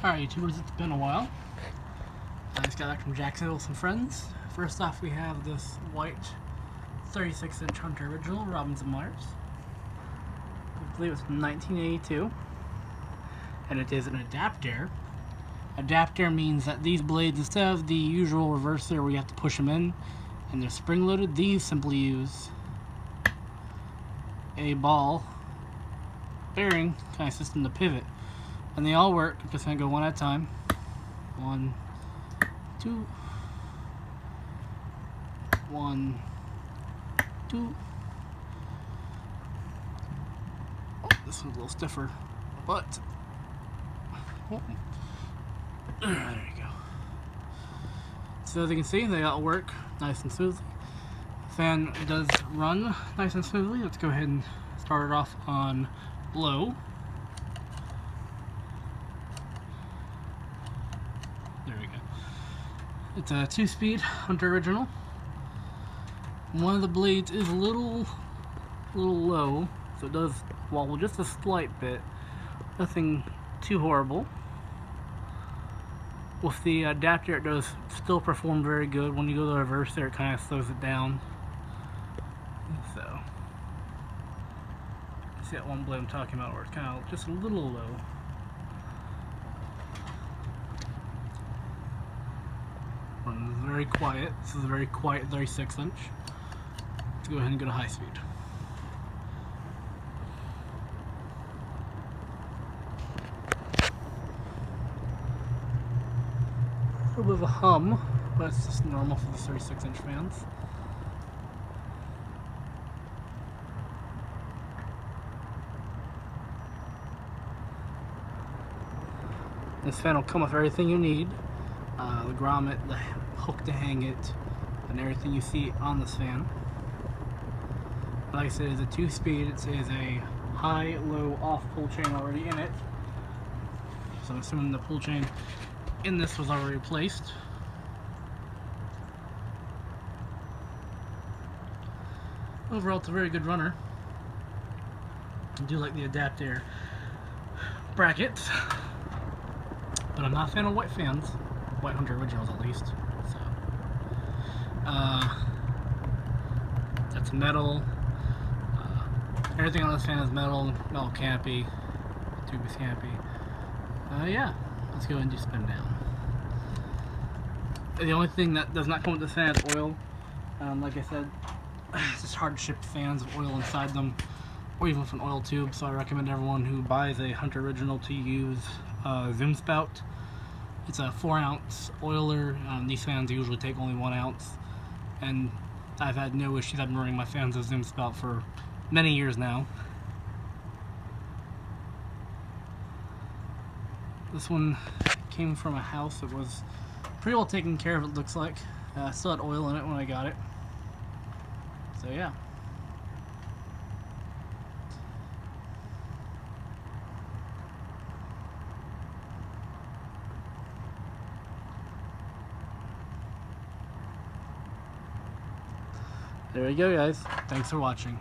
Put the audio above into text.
Alright, YouTubers, it's been a while. I just got back from Jacksonville with some friends. First off, we have this white 36-inch Hunter Original Robinson Myers. I believe it's from 1982. And it is an adaptair. Adaptair means that these blades, instead of the usual reverser where you have to push them in and they're spring-loaded, these simply use a ball bearing kind of system to pivot. And they all work. I'm just going to go one at a time. 1, 2. 1, 2. Oh, this one's a little stiffer. But, oh. There you go. So as you can see, they all work nice and smoothly. The fan does run nice and smoothly. Let's go ahead and start it off on low. There we go. It's a 2-speed Hunter Original. One of the blades is a little low, so it does wobble just a slight bit. Nothing too horrible. With the adapter, it does still perform very good. When you go to the reverse there, it kind of slows it down. So, see that one blade I'm talking about where it's kind of just a little low. Runs very quiet. This is a very quiet 36-inch. Let's go ahead and go to high speed. A little bit of a hum, but it's just normal for the 36-inch fans. This fan will come with everything you need. The grommet, the hook to hang it, and everything you see on this fan. Like I said, it's a 2-speed. It is a high, low, off pull chain already in it. So I'm assuming the pull chain in this was already placed. Overall, it's a very good runner. I do like the adaptair brackets, but I'm not a fan of white fans. White Hunter Originals, at least. So, that's metal. Everything on this fan is metal canopy, tube is canopy. Yeah, let's go ahead and do spin down. The only thing that does not come with this fan is oil. Like I said, it's just hard to ship fans with oil inside them, or even with an oil tube. So I recommend everyone who buys a Hunter Original to use Zoom Spout. It's a 4-ounce oiler. These fans usually take only 1 ounce, and I've had no issues. I've been running my fans with Zoom Spout for many years now. This one came from a house that was pretty well taken care of, it looks like. Still had oil in it when I got it. So yeah. There you go, guys. Thanks for watching.